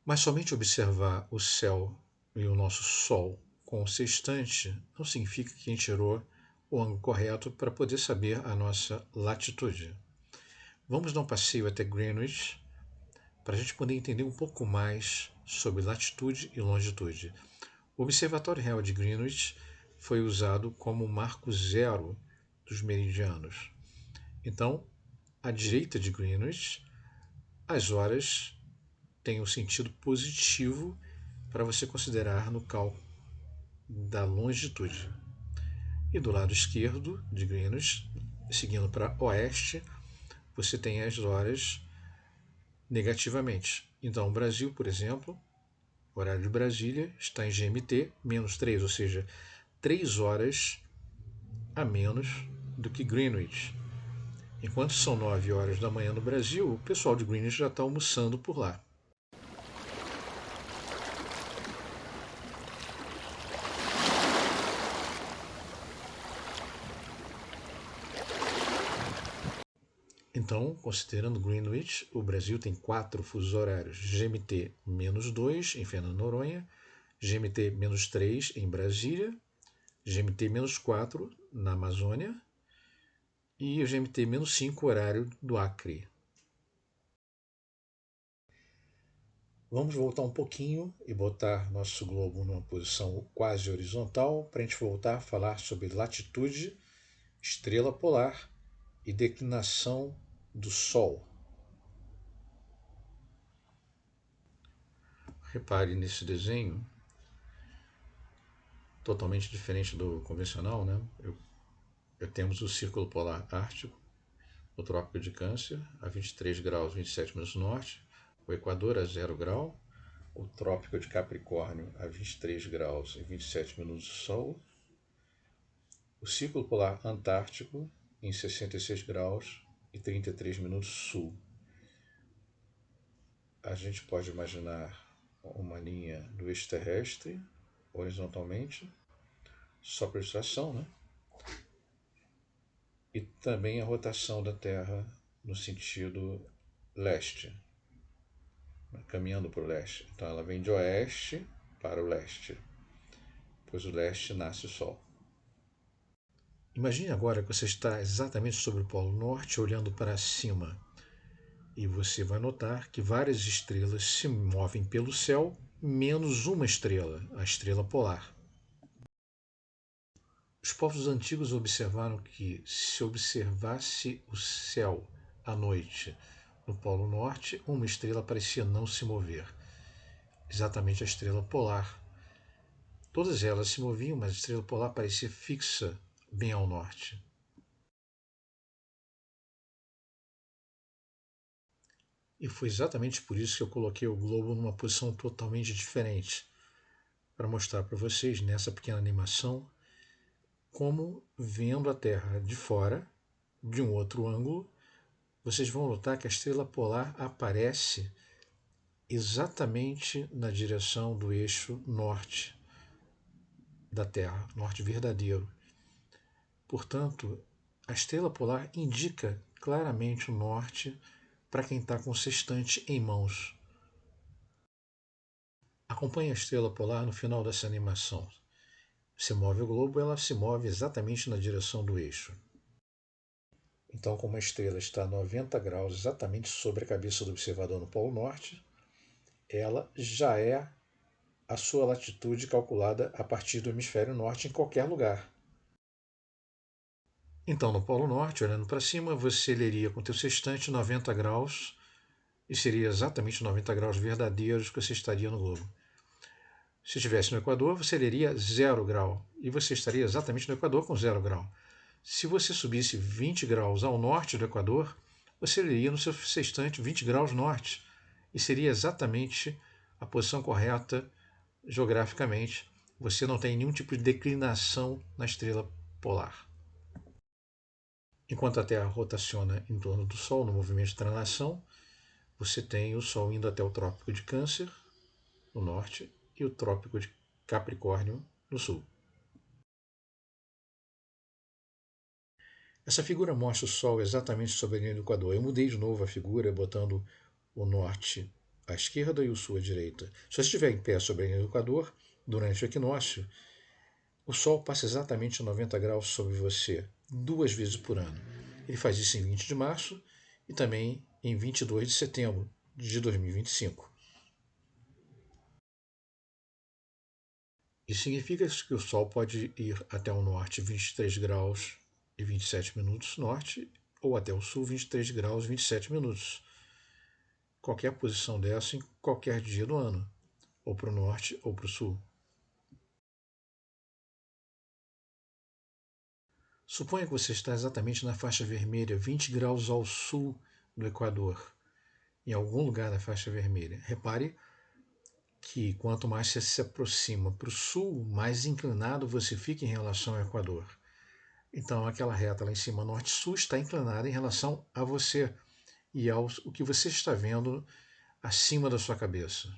Mas somente observar o céu e o nosso Sol com o sextante não significa que a gente tirou o ângulo correto para poder saber a nossa latitude. Vamos dar um passeio até Greenwich para a gente poder entender um pouco mais sobre latitude e longitude. O Observatório Real de Greenwich foi usado como marco zero dos meridianos. Então, à direita de Greenwich, as horas têm um sentido positivo para você considerar no cálculo da longitude. E do lado esquerdo de Greenwich, seguindo para oeste, você tem as horas negativamente. Então, o Brasil, por exemplo, o horário de Brasília está em GMT menos 3, ou seja, 3 horas a menos do que Greenwich. Enquanto são 9 horas da manhã no Brasil, o pessoal de Greenwich já está almoçando por lá. Então, considerando Greenwich, o Brasil tem 4 fusos horários: GMT menos 2 em Fernando de Noronha, GMT menos 3 em Brasília, GMT menos 4 na Amazônia e o GMT menos 5 horário do Acre. Vamos voltar um pouquinho e botar nosso globo numa posição quase horizontal para a gente voltar a falar sobre latitude, estrela polar e declinação do Sol. Repare nesse desenho, totalmente diferente do convencional, né? Temos o Círculo Polar Ártico, o Trópico de Câncer, a 23 graus 27 minutos norte, o Equador a 0 grau, o Trópico de Capricórnio a 23 graus e 27 minutos sul, o Círculo Polar Antártico em 66 graus e 33 minutos sul. A gente pode imaginar uma linha do eixo terrestre horizontalmente, só por ilustração, né? E também a rotação da Terra no sentido leste, caminhando para o leste. Então ela vem de oeste para o leste, pois o leste nasce o Sol. Imagine agora que você está exatamente sobre o Polo Norte, olhando para cima, e você vai notar que várias estrelas se movem pelo céu, menos uma estrela, a estrela polar. Os povos antigos observaram que, se observasse o céu à noite no Polo Norte, uma estrela parecia não se mover, exatamente a estrela polar. Todas elas se moviam, mas a estrela polar parecia fixa bem ao norte. E foi exatamente por isso que eu coloquei o globo numa posição totalmente diferente, para mostrar para vocês nessa pequena animação como, vendo a Terra de fora, de um outro ângulo, vocês vão notar que a estrela polar aparece exatamente na direção do eixo norte da Terra, norte verdadeiro. Portanto, a estrela polar indica claramente o norte para quem está com o sextante em mãos. Acompanhe a estrela polar no final dessa animação. Você move o globo, ela se move exatamente na direção do eixo. Então, como a estrela está a 90 graus exatamente sobre a cabeça do observador no Polo Norte, ela já é a sua latitude calculada a partir do hemisfério norte em qualquer lugar. Então, no Polo Norte, olhando para cima, você leria com o teu sextante 90 graus e seria exatamente 90 graus verdadeiros que você estaria no globo. Se estivesse no Equador, você leria 0 grau e você estaria exatamente no Equador com 0 grau. Se você subisse 20 graus ao norte do Equador, você leria no seu sextante 20 graus norte e seria exatamente a posição correta geograficamente. Você não tem nenhum tipo de declinação na estrela polar. Enquanto a Terra rotaciona em torno do Sol no movimento de translação, você tem o Sol indo até o Trópico de Câncer, no norte, e o Trópico de Capricórnio, no sul. Essa figura mostra o Sol exatamente sobre a linha do Equador. Eu mudei de novo a figura, botando o norte à esquerda e o sul à direita. Se você estiver em pé sobre a linha do Equador, durante o equinócio, o Sol passa exatamente a 90 graus sobre você, 2 vezes por ano. Ele faz isso em 20 de março e também em 22 de setembro de 2025. Isso significa que o Sol pode ir até o norte 23 graus e 27 minutos norte ou até o sul 23 graus e 27 minutos. Qualquer posição dessa em qualquer dia do ano, ou para o norte ou para o sul. Suponha que você está exatamente na faixa vermelha, 20 graus ao sul do Equador, em algum lugar da faixa vermelha. Repare que quanto mais você se aproxima para o sul, mais inclinado você fica em relação ao Equador. Então, aquela reta lá em cima, norte-sul, está inclinada em relação a você e ao o que você está vendo acima da sua cabeça.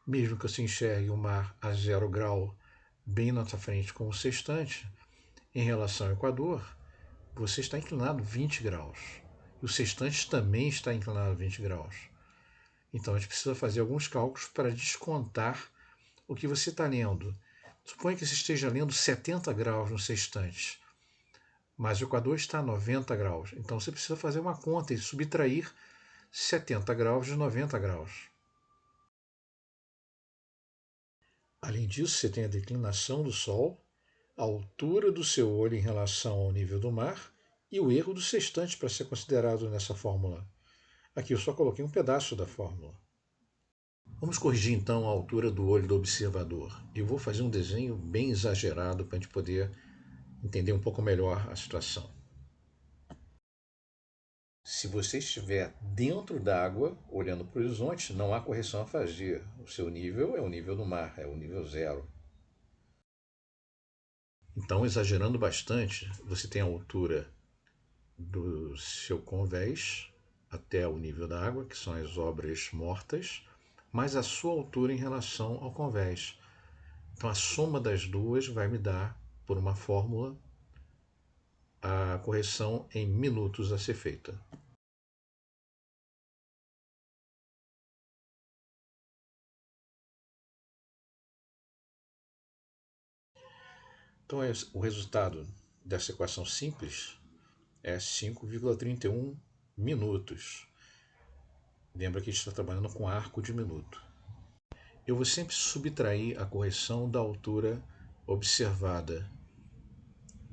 Mesmo que você enxergue o mar a 0 grau bem na sua frente com o sextante, em relação ao Equador, você está inclinado 20 graus. E o sextante também está inclinado 20 graus. Então a gente precisa fazer alguns cálculos para descontar o que você está lendo. Suponha que você esteja lendo 70 graus no sextante, mas o Equador está a 90 graus. Então você precisa fazer uma conta e subtrair 70 graus de 90 graus. Além disso, você tem a declinação do Sol, a altura do seu olho em relação ao nível do mar e o erro do sextante para ser considerado nessa fórmula. Aqui eu só coloquei um pedaço da fórmula. Vamos corrigir então a altura do olho do observador. Eu vou fazer um desenho bem exagerado para a gente poder entender um pouco melhor a situação. Se você estiver dentro d'água, olhando para o horizonte, não há correção a fazer. O seu nível é o nível do mar, é o nível zero. Então, exagerando bastante, você tem a altura do seu convés até o nível da água, que são as obras mortas, mais a sua altura em relação ao convés. Então a soma das duas vai me dar, por uma fórmula, a correção em minutos a ser feita. Então o resultado dessa equação simples é 5,31 minutos. Lembra que a gente está trabalhando com arco de minuto. Eu vou sempre subtrair a correção da altura observada.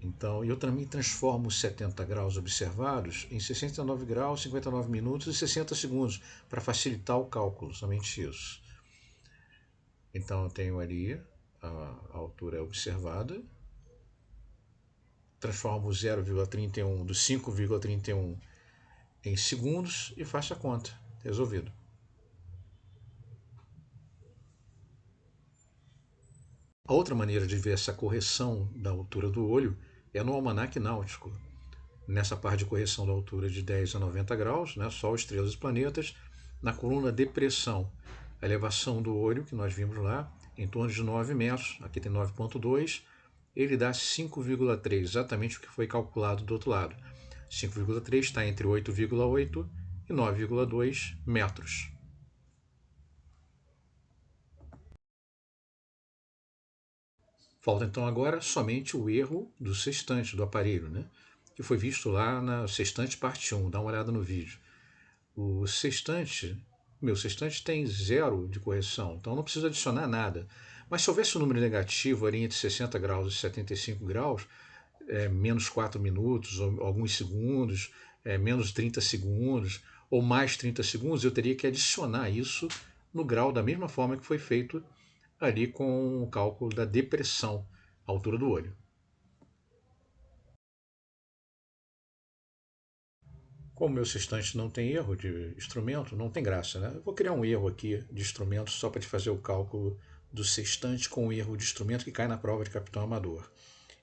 Então, eu também transformo os 70 graus observados em 69 graus, 59 minutos e 60 segundos, para facilitar o cálculo, somente isso. Então, eu tenho ali a altura observada, transformo o 0,31 do 5,31 em segundos e faço a conta. Resolvido. A outra maneira de ver essa correção da altura do olho é no almanaque náutico. Nessa parte de correção da altura de 10 a 90 graus, né, Sol, estrelas e planetas, na coluna depressão, a elevação do olho, que nós vimos lá, em torno de 9 metros, aqui tem 9,2, ele dá 5,3, exatamente o que foi calculado do outro lado. 5,3 está entre 8,8 e 9,2 metros. Falta então agora somente o erro do sextante do aparelho, né? Que foi visto lá na sextante parte 1, dá uma olhada no vídeo. O sextante, meu sextante tem 0 de correção, então não preciso adicionar nada. Mas se houvesse um número negativo ali entre 60 graus e 75 graus, menos 4 minutos, ou alguns segundos, menos 30 segundos, ou mais 30 segundos, eu teria que adicionar isso no grau da mesma forma que foi feito ali com o cálculo da depressão, a altura do olho. Como o meu sextante não tem erro de instrumento, não tem graça, né? Eu vou criar um erro aqui de instrumento só para te fazer o cálculo do sextante com o erro de instrumento que cai na prova de capitão amador.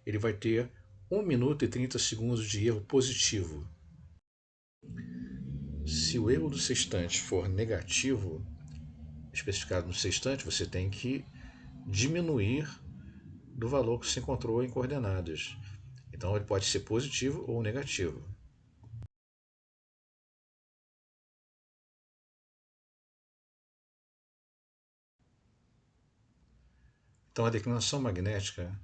Ele vai ter 1 minuto e 30 segundos de erro positivo. Se o erro do sextante for negativo, especificado no sextante, você tem que diminuir do valor que se encontrou em coordenadas. Então ele pode ser positivo ou negativo. Então a declinação magnética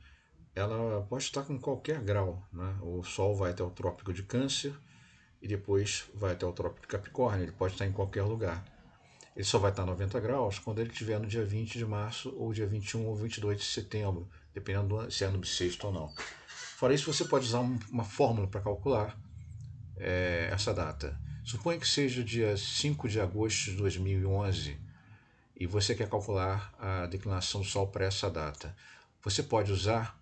ela pode estar com qualquer grau, né? O Sol vai até o Trópico de Câncer e depois vai até o Trópico de Capricórnio, ele pode estar em qualquer lugar. Ele só vai estar a 90 graus quando ele estiver no dia 20 de março ou dia 21 ou 22 de setembro, dependendo se é no bissexto ou não. Fora isso, você pode usar uma fórmula para calcular essa data. Suponha que seja dia 5 de agosto de 2011 e você quer calcular a declinação do Sol para essa data. Você pode usar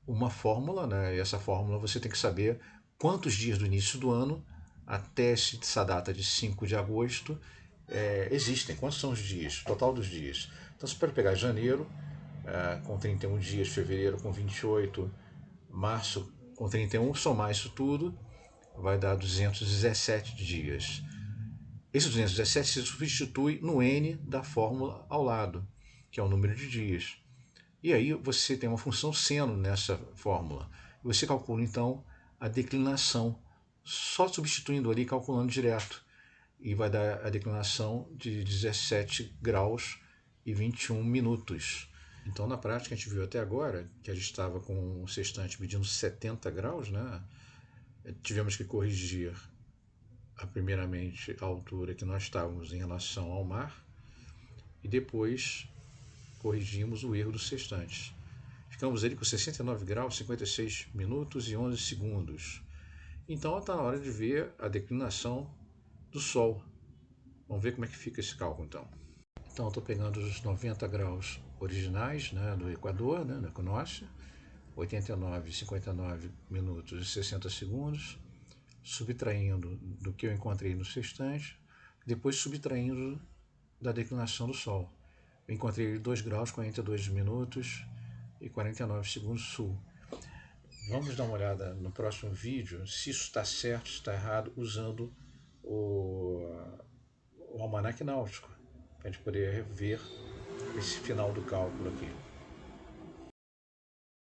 uma fórmula, né? E essa fórmula você tem que saber quantos dias do início do ano até essa data de 5 de agosto existem, quantos são os dias, o total dos dias. Então você pode pegar janeiro com 31 dias, fevereiro com 28, março com 31, somar isso tudo, vai dar 217 dias. Esse 217 se substitui no N da fórmula ao lado, que é o número de dias. E aí você tem uma função seno nessa fórmula. Você calcula então a declinação, só substituindo ali, calculando direto. E vai dar a declinação de 17 graus e 21 minutos. Então, na prática, a gente viu até agora que a gente estava com um sextante medindo 70 graus, né? Tivemos que corrigir, primeiramente, a altura que nós estávamos em relação ao mar e depois corrigimos o erro do sextante. Ficamos ali com 69 graus, 56 minutos e 11 segundos. Então está na hora de ver a declinação do Sol. Vamos ver como é que fica esse cálculo então. Então eu estou pegando os 90 graus originais, né, do Equador, né, do equinócio, 89, 59 minutos e 60 segundos, subtraindo do que eu encontrei no sextante, depois subtraindo da declinação do Sol. Eu encontrei 2 graus, 42 minutos e 49 segundos sul. Vamos dar uma olhada no próximo vídeo se isso está certo, se está errado, usando o almanaque náutico, para a gente poder ver esse final do cálculo aqui.